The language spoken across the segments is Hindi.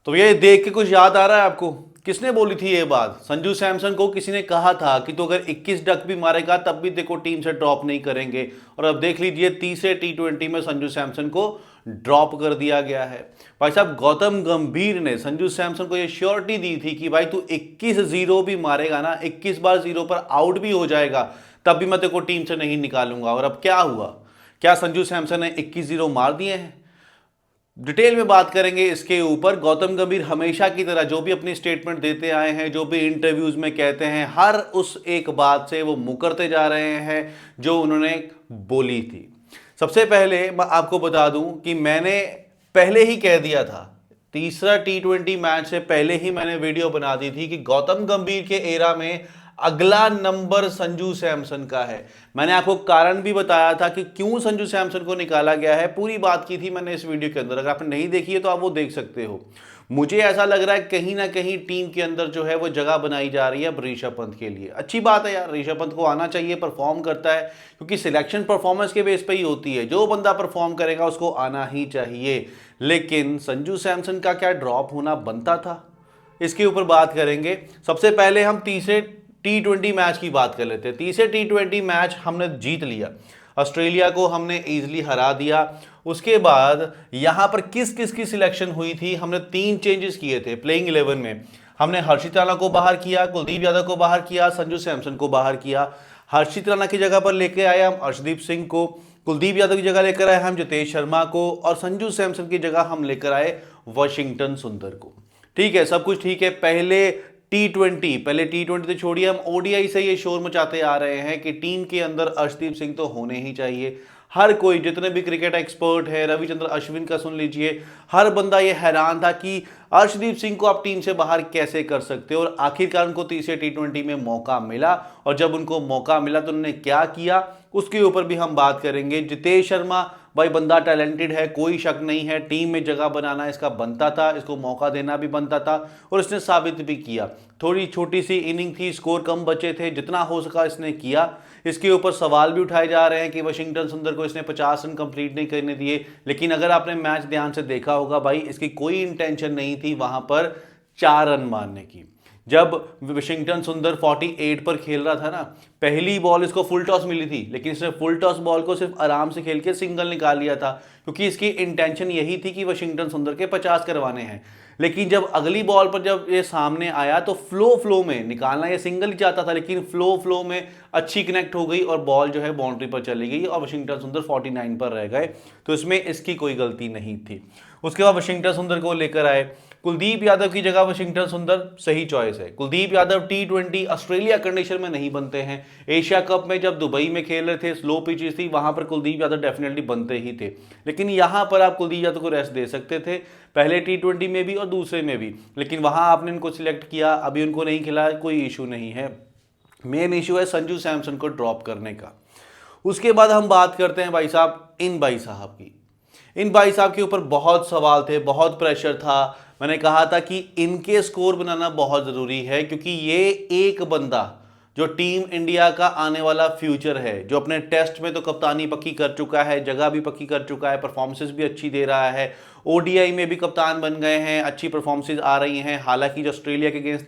तो ये देख के कुछ याद आ रहा है आपको? किसने बोली थी ये बात? संजू सैमसन को किसी ने कहा था कि तो अगर 21 डक भी मारेगा तब भी देखो टीम से ड्रॉप नहीं करेंगे। और अब देख लीजिए तीसरे टी20 में संजू सैमसन को ड्रॉप कर दिया गया है। भाई साहब, गौतम गंभीर ने संजू सैमसन को ये श्योरिटी दी थी कि भाई तू 21 जीरो भी मारेगा ना, 21 बार जीरो पर आउट भी हो जाएगा तब भी मैं तेरे को टीम से नहीं निकालूंगा। और अब क्या हुआ? क्या संजू सैमसन ने 21 जीरो मार दिए हैं? डिटेल में बात करेंगे इसके ऊपर। गौतम गंभीर हमेशा की तरह जो भी अपनी स्टेटमेंट देते आए हैं, जो भी इंटरव्यूज में कहते हैं, हर उस एक बात से वो मुकरते जा रहे हैं जो उन्होंने बोली थी। सबसे पहले मैं आपको बता दूं कि मैंने पहले ही कह दिया था, तीसरा टी20 मैच से पहले ही मैंने वीडियो बना दी थी कि गौतम गंभीर के एरा में अगला नंबर संजू सैमसन का है। मैंने आपको कारण भी बताया था कि क्यों संजू सैमसन को निकाला गया है, पूरी बात की थी मैंने इस वीडियो के अंदर। अगर आपने नहीं देखी है तो आप वो देख सकते हो। मुझे ऐसा लग रहा है कहीं ना कहीं टीम के अंदर जो है वो जगह बनाई जा रही है अब ऋषभ पंत के लिए। अच्छी बात है यार, ऋषभ पंत को आना चाहिए, परफॉर्म करता है, क्योंकि सिलेक्शन परफॉर्मेंस के बेस पे ही होती है। जो बंदा परफॉर्म करेगा उसको आना ही चाहिए। लेकिन संजू सैमसन का क्या ड्रॉप होना बनता था? इसके ऊपर बात करेंगे। सबसे पहले हम तीसरे टी20 मैच की बात कर लेते हैं। तीसरे टी20 मैच हमने जीत लिया, ऑस्ट्रेलिया को हमने इजीली हरा दिया। उसके बाद यहां पर किस किस की सिलेक्शन हुई थी? हमने 3 चेंजेस किए थे प्लेइंग 11 में। हमने हर्षित राणा को बाहर किया, कुलदीप यादव को बाहर किया, संजू सैमसन को बाहर किया। हर्षित राणा की जगह पर लेके आए हम अर्शदीप सिंह को, कुलदीप यादव की जगह लेकर आए हम जितेश शर्मा को, और संजू सैमसन की जगह हम लेकर आए वाशिंगटन सुंदर को। ठीक है, सब कुछ ठीक है। पहले टी20 तो छोड़िए, हम ओडीआई से ये शोर मचाते आ रहे हैं कि टीम के अंदर अर्शदीप सिंह तो होने ही चाहिए। हर कोई, जितने भी क्रिकेट एक्सपर्ट है, रविचंद्र अश्विन का सुन लीजिए, हर बंदा ये हैरान था कि अर्शदीप सिंह को आप टीम से बाहर कैसे कर सकते हो। और आखिरकार उनको तीसरे टी20 में मौका मिला, और जब उनको मौका मिला तो उन्होंने क्या किया उसके ऊपर भी हम बात करेंगे। जितेश शर्मा भाई बंदा टैलेंटेड है, कोई शक नहीं है, टीम में जगह बनाना इसका बनता था, इसको मौका देना भी बनता था, और इसने साबित भी किया। थोड़ी छोटी सी इनिंग थी, स्कोर कम बचे थे, जितना हो सका इसने किया। इसके ऊपर सवाल भी उठाए जा रहे हैं कि वाशिंगटन सुंदर को इसने 50 रन कंप्लीट नहीं करने दिए, लेकिन अगर आपने मैच ध्यान से देखा होगा भाई, इसकी कोई इंटेंशन नहीं थी वहां पर 4 रन मारने की। जब वाशिंगटन सुंदर 48 पर खेल रहा था ना, पहली बॉल इसको फुल टॉस मिली थी, लेकिन इसने फुल टॉस बॉल को सिर्फ आराम से खेल के सिंगल निकाल लिया था, क्योंकि इसकी इंटेंशन यही थी कि वाशिंगटन सुंदर के 50 करवाने हैं। लेकिन जब अगली बॉल पर जब ये सामने आया तो फ्लो में निकालना, ये सिंगल ही चाहता था, लेकिन फ्लो में अच्छी कनेक्ट हो गई और बॉल जो है बाउंड्री पर चली गई और वाशिंगटन सुंदर 49 पर रह गए। तो इसमें इसकी कोई गलती नहीं थी। उसके बाद वाशिंगटन सुंदर को लेकर आए कुलदीप यादव की जगह वाशिंगटन सुंदर, सही चॉइस है। कुलदीप यादव टी20 ऑस्ट्रेलिया कंडीशन में नहीं बनते हैं। एशिया कप में जब दुबई में खेल रहे थे, स्लो पिचेस थी, वहां पर कुलदीप यादव डेफिनेटली बनते ही थे। लेकिन यहां पर आप कुलदीप यादव को रेस्ट दे सकते थे, पहले टी20 में भी और दूसरे में भी, लेकिन वहां आपने इनको सिलेक्ट किया, अभी उनको नहीं खिलाया, कोई इशू नहीं है। मेन इशू है संजू सैमसन को ड्रॉप करने का। उसके बाद हम बात करते हैं भाई साहब इन भाई साहब की। इन भाई साहब के ऊपर बहुत सवाल थे, बहुत प्रेशर था। मैंने कहा था कि इनके स्कोर बनाना बहुत ज़रूरी है, क्योंकि ये एक बंदा जो टीम इंडिया का आने वाला फ्यूचर है, जो अपने टेस्ट में तो कप्तानी पक्की कर चुका है, जगह भी पक्की कर चुका है, परफॉर्मेंसेस भी अच्छी दे रहा है, ओडीआई में भी कप्तान बन गए हैं, अच्छी परफॉर्मेंसेस आ रही हैं। हालांकि जो ऑस्ट्रेलिया के अगेंस्ट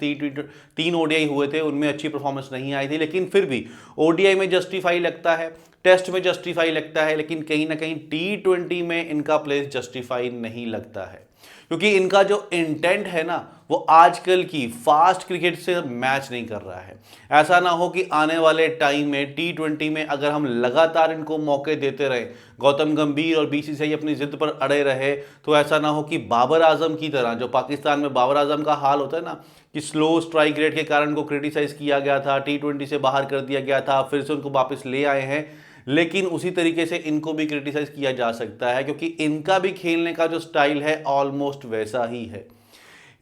3 ओडीआई हुए थे उनमें अच्छी परफॉर्मेंस नहीं आई थी, लेकिन फिर भी ओडीआई में जस्टिफाई लगता है, टेस्ट में जस्टिफाई लगता है, लेकिन कहीं ना कहीं टी20 में इनका प्लेस जस्टिफाई नहीं लगता है, क्योंकि इनका जो इंटेंट है ना वो आजकल की फास्ट क्रिकेट से मैच नहीं कर रहा है। ऐसा ना हो कि आने वाले टाइम में टी20 में अगर हम लगातार इनको मौके देते रहे, गौतम गंभीर और बीसीसीआई अपनी जिद पर अड़े रहे, तो ऐसा ना हो कि बाबर आजम की तरह, जो पाकिस्तान में बाबर आजम का हाल होता है ना कि स्लो स्ट्राइक रेट के कारण को क्रिटिसाइज किया गया था, टी20 से बाहर कर दिया गया था, फिर से उनको वापस ले आए हैं, लेकिन उसी तरीके से इनको भी क्रिटिसाइज किया जा सकता है, क्योंकि इनका भी खेलने का जो स्टाइल है ऑलमोस्ट वैसा ही है।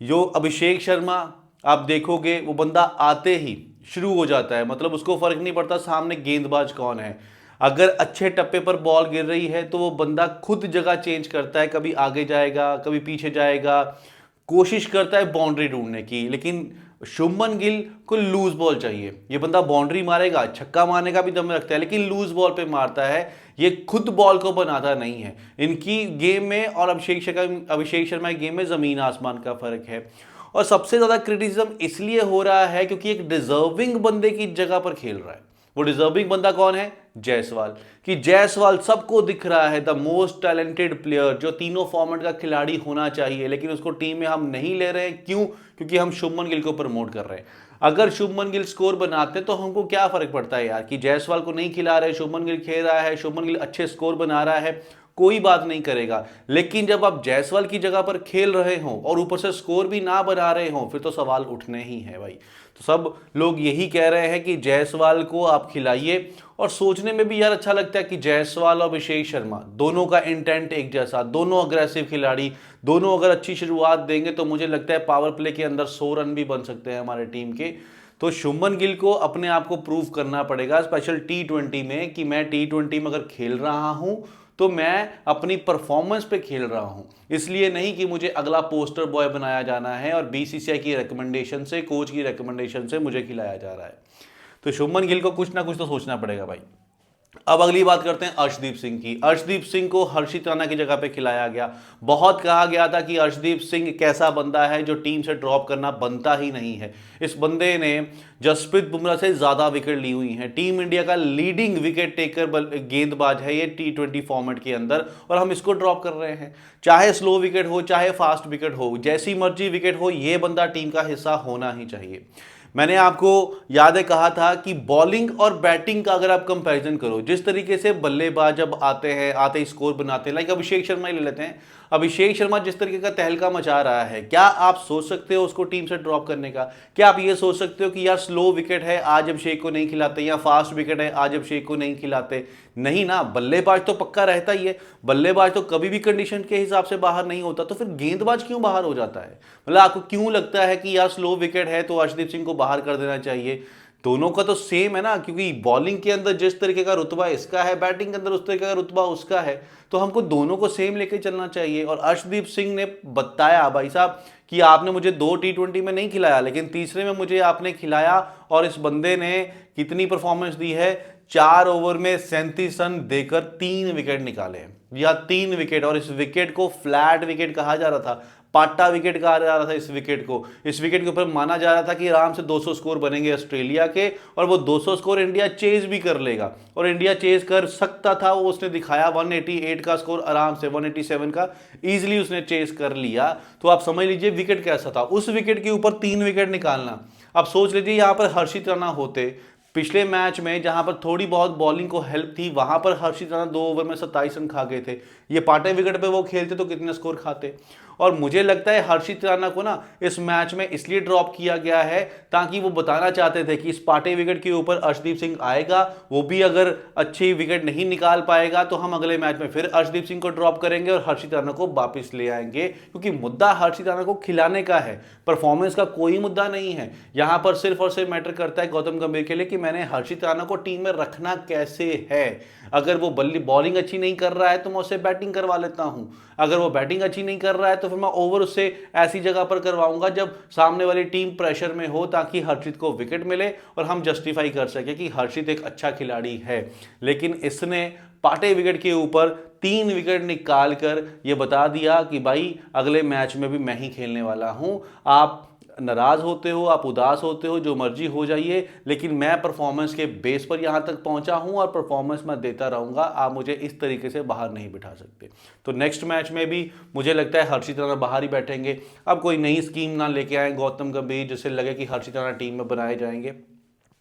जो अभिषेक शर्मा आप देखोगे, वो बंदा आते ही शुरू हो जाता है, मतलब उसको फर्क नहीं पड़ता सामने गेंदबाज कौन है। अगर अच्छे टप्पे पर बॉल गिर रही है तो वो बंदा खुद जगह चेंज करता है, कभी आगे जाएगा, कभी पीछे जाएगा, कोशिश करता है बाउंड्री ढूंढने की। लेकिन शुभमन गिल को लूज बॉल चाहिए। ये बंदा बाउंड्री मारेगा, छक्का मारने का भी दम रखता है, लेकिन लूज बॉल पे मारता है। ये खुद बॉल को बनाता नहीं है। इनकी गेम में और अभिषेक शर्मा की गेम में जमीन आसमान का फर्क है। और सबसे ज्यादा क्रिटिसिज्म इसलिए हो रहा है क्योंकि एक डिजर्विंग बंदे की जगह पर खेल रहा है। वो डिजर्विंग बंदा कौन है? जायसवाल। कि जायसवाल सबको दिख रहा है द मोस्ट टैलेंटेड प्लेयर, जो तीनों फॉर्मेट का खिलाड़ी होना चाहिए, लेकिन उसको टीम में हम नहीं ले रहे हैं। क्यों? क्योंकि हम शुभमन गिल को प्रमोट कर रहे हैं। अगर शुभमन गिल स्कोर बनाते तो हमको क्या फर्क पड़ता है यार, कि जायसवाल को नहीं खिला रहे, शुभमन गिल खेल रहा है, शुभमन गिल अच्छे स्कोर बना रहा है, कोई बात नहीं करेगा। लेकिन जब आप जायसवाल की जगह पर खेल रहे हो और ऊपर से स्कोर भी ना बना रहे हो, फिर तो सवाल उठने ही है भाई। तो सब लोग यही कह रहे हैं कि जायसवाल को आप खिलाइए। और सोचने में भी यार अच्छा लगता है कि जायसवाल और अभिषेक शर्मा दोनों का इंटेंट एक जैसा, दोनों अग्रेसिव खिलाड़ी, दोनों अगर अच्छी शुरुआत देंगे तो मुझे लगता है पावर प्ले के अंदर 100 रन भी बन सकते हैं हमारे टीम के। तो शुभमन गिल को अपने आप को प्रूव करना पड़ेगा, स्पेशल T20 में, कि मैं T20 में अगर खेल रहा हूं तो मैं अपनी परफॉर्मेंस पे खेल रहा हूं, इसलिए नहीं कि मुझे अगला पोस्टर बॉय बनाया जाना है और BCCI की रिकमेंडेशन से, कोच की रिकमेंडेशन से मुझे खिलाया जा रहा है। तो शुभमन गिल को कुछ ना कुछ तो सोचना पड़ेगा भाई। अब अगली बात करते हैं अर्शदीप सिंह की। अर्शदीप सिंह को हर्षित राणा की जगह पे खिलाया गया। बहुत कहा गया था कि अर्शदीप सिंह कैसा बंदा है जो टीम से ड्रॉप करना बनता ही नहीं है। इस बंदे ने जसप्रीत बुमराह से ज्यादा विकेट ली हुई हैं। टीम इंडिया का लीडिंग विकेट टेकर गेंदबाज है ये T20 फॉर्मेट के अंदर, और हम इसको ड्रॉप कर रहे हैं। चाहे स्लो विकेट हो, चाहे फास्ट विकेट हो, जैसी मर्जी विकेट हो, ये बंदा टीम का हिस्सा होना ही चाहिए। मैंने आपको याद है कहा था कि बॉलिंग और बैटिंग का अगर आप कंपैरिजन करो, जिस तरीके से बल्लेबाज जब आते हैं, आते ही स्कोर बनाते हैं, लाइक अभिषेक शर्मा ही ले लेते हैं। अभिषेक शर्मा जिस तरीके का तहलका मचा रहा है, क्या आप सोच सकते हो उसको टीम से ड्रॉप करने का? क्या आप ये सोच सकते हो कि यार स्लो विकेट है आज अभिषेक को नहीं खिलाते, या फास्ट विकेट है आज अभिषेक को नहीं खिलाते? नहीं ना, बल्लेबाज तो पक्का रहता ही है। बल्लेबाज तो कभी भी कंडीशन के हिसाब से बाहर नहीं होता, तो फिर गेंदबाज क्यों बाहर हो जाता है? मतलब आपको क्यों लगता है कि यार स्लो विकेट है तो अर्शदीप सिंह को बाहर कर देना चाहिए? दोनों का तो सेम है ना, क्योंकि बॉलिंग के अंदर जिस तरीके का रुतबा इसका है, बैटिंग के अंदर उस तरीके का रुतबा उसका है, तो हमको दोनों को सेम लेके चलना चाहिए। और अर्शदीप सिंह ने बताया भाई साहब कि आपने मुझे 2 T20 में नहीं खिलाया, लेकिन तीसरे में मुझे आपने खिलाया, और इस बंदे ने कितनी परफॉर्मेंस दी है? 4 ओवर में 37 रन देकर 3 विकेट निकाले, या 3 विकेट। और इस विकेट को फ्लैट विकेट कहा जा रहा था, पाटा विकेट कहा जा रहा था इस विकेट को। इस विकेट के ऊपर माना जा रहा था कि आराम से 200 स्कोर बनेंगे ऑस्ट्रेलिया के, और वो 200 स्कोर इंडिया चेज भी कर लेगा, और इंडिया चेज कर सकता था। वो उसने दिखाया 188 का स्कोर, आराम से 187 का इजीली उसने चेज कर लिया। तो आप समझ लीजिए विकेट कैसा था। उस विकेट के ऊपर 3 विकेट निकालना, अब सोच लीजिए यहां पर हर्षित राणा होते पिछले मैच में, जहां पर थोड़ी बहुत बॉलिंग को हेल्प थी, वहां पर हर्षित राणा 2 ओवर में 27 रन खा गए थे। ये पाटे विकेट पे वो खेलते तो कितने स्कोर खाते? और मुझे लगता है हर्षित राणा को ना इस मैच में इसलिए ड्रॉप किया गया है ताकि वो बताना चाहते थे कि इस पाटे विकेट के ऊपर अर्शदीप सिंह आएगा, वो भी अगर अच्छी विकेट नहीं निकाल पाएगा तो हम अगले मैच में फिर अर्शदीप सिंह को ड्रॉप करेंगे और हर्षित राणा को वापस ले आएंगे। क्योंकि मुद्दा हर्षित राणा को खिलाने का है, परफॉर्मेंस का कोई मुद्दा नहीं है। यहां पर सिर्फ और सिर्फ मैटर करता है गौतम गंभीर के लिए कि मैंने हर्षित राणा को टीम में रखना कैसे है। अगर वो बॉलिंग अच्छी नहीं कर रहा है तो मैं उससे बैटिंग करवा लेता हूं। अगर वो बैटिंग अच्छी नहीं कर रहा है तो फिर मैं ओवर उससे ऐसी जगह पर करवाऊंगा जब सामने वाली टीम प्रेशर में हो, ताकि हर्षित को विकेट मिले और हम जस्टिफाई कर सके कि हर्षित एक अच्छा खिलाड़ी है। लेकिन इसने पाटे विकेट के ऊपर 3 विकेट निकाल कर यह बता दिया कि भाई अगले मैच में भी मैं ही खेलने वाला हूं। आप नाराज होते हो, आप उदास होते हो, जो मर्जी हो जाइए, लेकिन मैं परफॉर्मेंस के बेस पर यहां तक पहुंचा हूं और परफॉर्मेंस मैं देता रहूंगा। आप मुझे इस तरीके से बाहर नहीं बिठा सकते। तो नेक्स्ट मैच में भी मुझे लगता है हर्षित राणा बाहर ही बैठेंगे। अब कोई नई स्कीम ना लेके आए गौतम गंभीर जिससे लगे कि हर्षित राणा टीम में बनाए जाएंगे,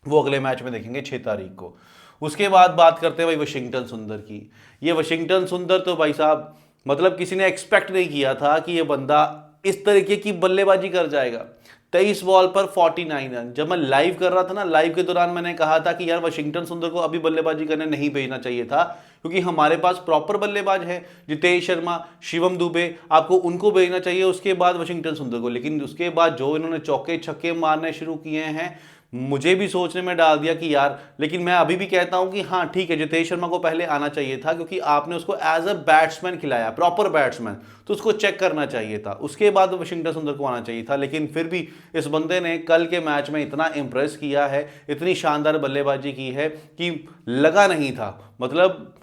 वो अगले मैच में देखेंगे 6 तारीख को। उसके बाद बात करते हैं भाई वाशिंगटन सुंदर की। ये वाशिंगटन सुंदर तो भाई साहब मतलब किसी ने एक्सपेक्ट नहीं किया था कि ये बंदा इस तरीके की बल्लेबाजी कर जाएगा। 23 बॉल पर 49 रन। जब मैं लाइव कर रहा था ना, लाइव के दौरान मैंने कहा था कि यार वाशिंगटन सुंदर को अभी बल्लेबाजी करने नहीं भेजना चाहिए था, क्योंकि हमारे पास प्रॉपर बल्लेबाज है, जितेश शर्मा, शिवम दुबे, आपको उनको भेजना चाहिए उसके बाद वाशिंगटन सुंदर को। लेकिन उसके बाद जो इन्होंने चौके छक्के मारने शुरू किए हैं, मुझे भी सोचने में डाल दिया कि यार, लेकिन मैं अभी भी कहता हूं कि हाँ ठीक है, जितेश शर्मा को पहले आना चाहिए था क्योंकि आपने उसको एज अ बैट्समैन खिलाया, प्रॉपर बैट्समैन, तो उसको चेक करना चाहिए था, उसके बाद वाशिंगटन सुंदर को आना चाहिए था। लेकिन फिर भी इस बंदे ने कल के मैच में इतना इंप्रेस किया है, इतनी शानदार बल्लेबाजी की है कि लगा नहीं था, मतलब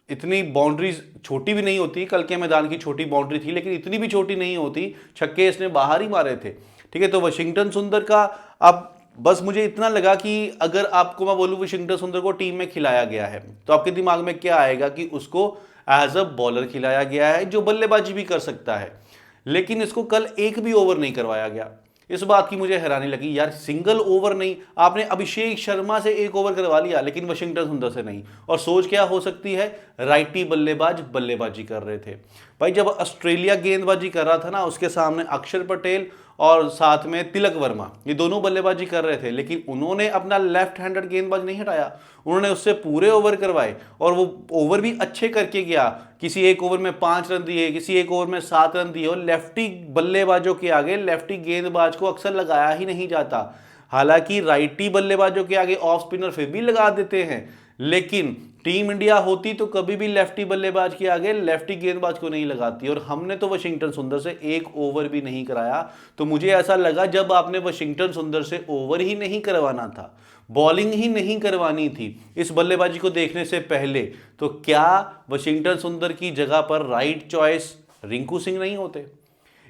इतनी बाउंड्रीज छोटी भी नहीं होती, कल के मैदान की छोटी बाउंड्री थी लेकिन इतनी भी छोटी नहीं होती, छक्के इसने बाहर ही मारे थे। ठीक है, तो वाशिंगटन सुंदर का अब बस मुझे इतना लगा कि अगर आपको मैं बोलूं वाशिंगटन सुंदर को टीम में खिलाया गया है तो आपके दिमाग में क्या आएगा कि उसको एज अ बॉलर खिलाया गया है जो बल्लेबाजी भी कर सकता है, लेकिन इसको कल एक भी ओवर नहीं करवाया गया। इस बात की मुझे हैरानी लगी यार, सिंगल ओवर नहीं, आपने अभिषेक शर्मा से एक ओवर करवा लिया लेकिन वाशिंगटन सुंदर से नहीं। और सोच क्या हो सकती है, राइटी बल्लेबाज बल्लेबाजी कर रहे थे। भाई जब ऑस्ट्रेलिया गेंदबाजी कर रहा था ना, उसके सामने अक्षर पटेल और साथ में तिलक वर्मा, ये दोनों बल्लेबाजी कर रहे थे, लेकिन उन्होंने अपना लेफ्ट हैंडेड गेंदबाज नहीं हटाया, उन्होंने उससे पूरे ओवर करवाए और वो ओवर भी अच्छे करके गया। किसी एक ओवर में 5 रन दिए, किसी एक ओवर में 7 रन दिए, और लेफ्टी बल्लेबाजों के आगे लेफ्टी गेंदबाज को अक्सर लगाया ही नहीं जाता। हालांकि राइटी बल्लेबाजों के आगे ऑफ स्पिनर फिर भी लगा देते हैं, लेकिन टीम इंडिया होती तो कभी भी लेफ्टी बल्लेबाज के आगे लेफ्टी गेंदबाज को नहीं लगाती। और हमने तो वाशिंगटन सुंदर से एक ओवर भी नहीं कराया। तो मुझे ऐसा लगा जब आपने वाशिंगटन सुंदर से ओवर ही नहीं करवाना था, बॉलिंग ही नहीं करवानी थी इस बल्लेबाजी को देखने से पहले, तो क्या वाशिंगटन सुंदर की जगह पर राइट चॉइस रिंकू सिंह नहीं होते?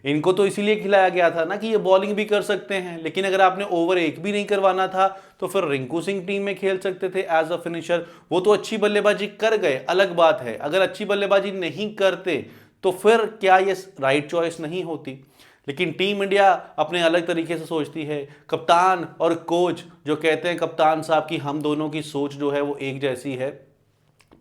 इनको तो इसीलिए खिलाया गया था ना कि ये बॉलिंग भी कर सकते हैं, लेकिन अगर आपने ओवर एक भी नहीं करवाना था तो फिर रिंकू सिंह टीम में खेल सकते थे एज अ फिनिशर। वो तो अच्छी बल्लेबाजी कर गए, अलग बात है, अगर अच्छी बल्लेबाजी नहीं करते तो फिर क्या ये राइट चॉइस नहीं होती? लेकिन टीम इंडिया अपने अलग तरीके से सोचती है। कप्तान और कोच जो कहते हैं कप्तान साहब की हम दोनों की सोच जो है वो एक जैसी है,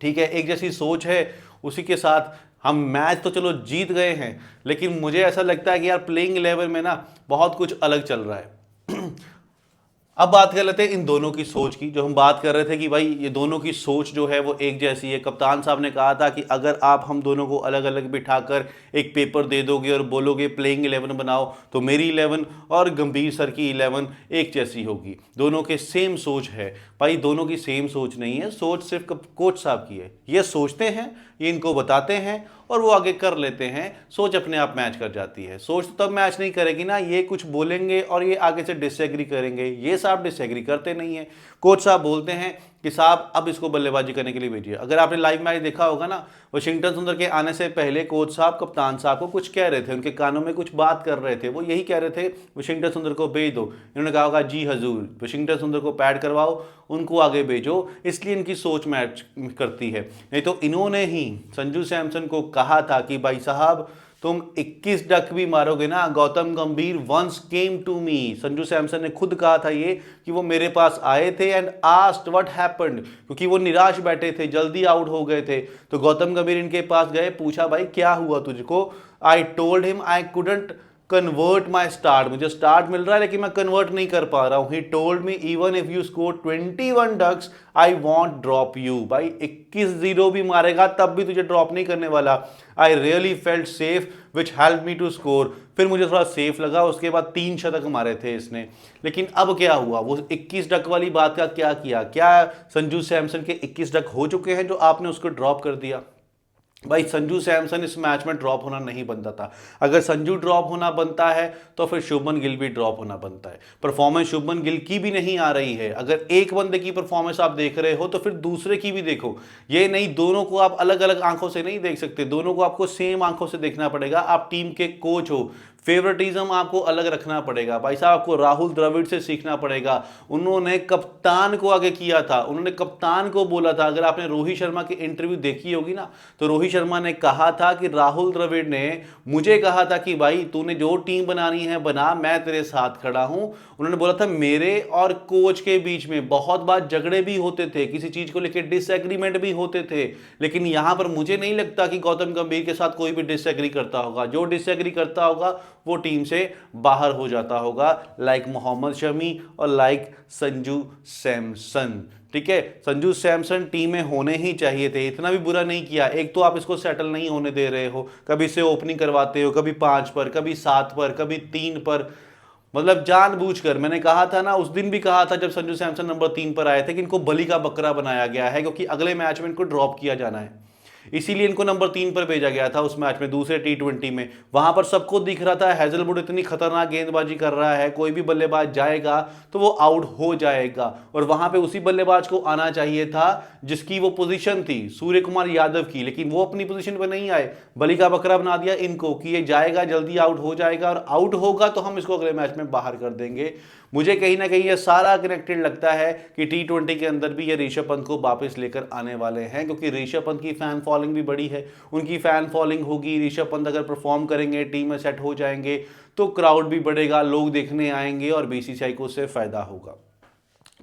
ठीक है, एक जैसी सोच है, उसी के साथ हम मैच तो चलो जीत गए हैं, लेकिन मुझे ऐसा लगता है कि यार प्लेइंग 11 में ना बहुत कुछ अलग चल रहा है। अब बात कर लेते हैं इन दोनों की सोच की, जो हम बात कर रहे थे कि भाई ये दोनों की सोच जो है वो एक जैसी है। कप्तान साहब ने कहा था कि अगर आप हम दोनों को अलग अलग बिठाकर एक पेपर दे दोगे और बोलोगे प्लेइंग 11 बनाओ, तो मेरी 11 और गंभीर सर की 11 एक जैसी होगी। दोनों के सेम सोच है। भाई दोनों की सेम सोच नहीं है, सोच सिर्फ कोच साहब की है। ये सोचते हैं, ये इनको बताते हैं और वो आगे कर लेते हैं, सोच अपने आप मैच कर जाती है। सोच तो तब मैच नहीं करेगी ना, ये कुछ बोलेंगे और ये आगे से डिसएग्री करेंगे। ये साहब डिसएग्री करते नहीं है। कोच साहब बोलते हैं कि साहब अब इसको बल्लेबाजी करने के लिए भेजिए। अगर आपने लाइव मैच देखा होगा ना, वाशिंगटन सुंदर के आने से पहले कोच साहब कप्तान साहब को कुछ कह रहे थे, उनके कानों में कुछ बात कर रहे थे, वो यही कह रहे थे वाशिंगटन सुंदर को भेज दो। इन्होंने कहा होगा जी हजूर, वाशिंगटन सुंदर को पैड करवाओ, उनको आगे भेजो, इसलिए इनकी सोच मैच करती है। नहीं तो इन्होंने ही संजू सैमसन को कहा था कि भाई साहब तुम 21 डक भी मारोगे ना, Gautam Gambhir once came to me, Sanju Samson ने खुद कहा था ये कि वो मेरे पास आए थे एंड आस्क्ड व्हाट हैपेंड, क्योंकि वो निराश बैठे थे, जल्दी आउट हो गए थे। तो गौतम गंभीर इनके पास गए, पूछा भाई क्या हुआ तुझको? I told him I couldn't convert my start, मुझे स्टार्ट मिल रहा है लेकिन मैं कन्वर्ट नहीं कर पा रहा हूं। He told me even if you score 21 ducks I want drop you, भाई 21-0 भी मारेगा तब भी तुझे ड्रॉप नहीं करने वाला। I really felt safe which help me to score, फिर मुझे थोड़ा सेफ लगा, उसके बाद 3 शतक मारे थे इसने। लेकिन अब क्या हुआ, वो 21 डक वाली बात का क्या किया? क्या संजू सैमसन के 21 डक हो चुके हैं जो आपने उसको ड्रॉप कर दिया? भाई संजू सैमसन इस मैच में ड्रॉप होना नहीं बनता था। अगर संजू ड्रॉप होना बनता है तो फिर शुभमन गिल भी ड्रॉप होना बनता है। परफॉर्मेंस शुभमन गिल की भी नहीं आ रही है। अगर एक बंदे की परफॉर्मेंस आप देख रहे हो तो फिर दूसरे की भी देखो। ये नहीं, दोनों को आप अलग अलग आंखों से नहीं देख सकते, दोनों को आपको सेम आंखों से देखना पड़ेगा। आप टीम के कोच हो, फेवरेटिज्म आपको अलग रखना पड़ेगा। भाई साहब आपको राहुल द्रविड़ से सीखना पड़ेगा। उन्होंने कप्तान को आगे किया था, उन्होंने कप्तान को बोला था। अगर आपने रोहित शर्मा की इंटरव्यू देखी होगी ना, तो रोहित शर्मा ने कहा था कि राहुल द्रविड़ ने मुझे कहा था कि भाई तूने जो टीम बनानी है बना, मैं तेरे साथ खड़ा हूं। उन्होंने बोला था मेरे और कोच के बीच में बहुत बार झगड़े भी होते थे, किसी चीज को लेकर डिसएग्रीमेंट भी होते थे, लेकिन यहां पर मुझे नहीं लगता कि गौतम गंभीर के साथ कोई भी डिसएग्री करता होगा। जो डिसएग्री करता होगा वो टीम से बाहर हो जाता होगा, लाइक मोहम्मद शमी और लाइक संजू सैमसन। ठीक है, संजू सैमसन टीम में होने ही चाहिए थे, इतना भी बुरा नहीं किया। एक तो आप इसको सेटल नहीं होने दे रहे हो, कभी इसे ओपनिंग करवाते हो, कभी 5 पर, कभी 7 पर, कभी 3 पर। मतलब जानबूझकर, मैंने कहा था ना, उस दिन भी कहा था जब संजू सैमसन नंबर 3 पर आए थे कि इनको बलि का बकरा बनाया गया है, क्योंकि अगले मैच में इनको ड्रॉप किया जाना है। इसीलिए इनको नंबर 3 पर भेजा गया था उस मैच में, दूसरे टी20 में। वहां पर सबको दिख रहा था हैजलवुड इतनी खतरनाक गेंदबाजी कर रहा है, कोई भी बल्लेबाज जाएगा तो वो आउट हो जाएगा, और वहां पे उसी बल्लेबाज को आना चाहिए था जिसकी वो पोजीशन थी, सूर्य कुमार यादव की, लेकिन वो अपनी पोजीशन पर नहीं आए। बलि का बकरा बना दिया इनको कि ये जाएगा, जल्दी आउट हो जाएगा, और आउट होगा तो हम इसको अगले मैच में बाहर कर देंगे। मुझे कहीं ना कहीं ये सारा कनेक्टेड लगता है कि टी20 के अंदर भी ये ऋषभ पंत को वापस लेकर आने वाले हैं, क्योंकि ऋषभ पंत की फैन फॉलोइंग भी बड़ी है। उनकी फैन फॉलोइंग होगी, ऋषभ पंत अगर परफॉर्म करेंगे, टीम में सेट हो जाएंगे, तो क्राउड भी बढ़ेगा, लोग देखने आएंगे और बीसीसीआई को उससे फायदा होगा।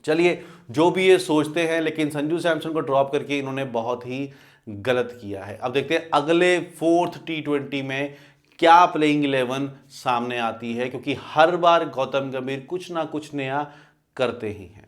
चलिए, जो भी ये सोचते हैं, लेकिन संजू सैमसन को ड्रॉप करके इन्होंने बहुत ही गलत किया है। अब देखते हैं अगले 4th टी20 में क्या प्लेइंग 11 सामने आती है, क्योंकि हर बार गौतम गंभीर कुछ ना कुछ नया करते ही हैं।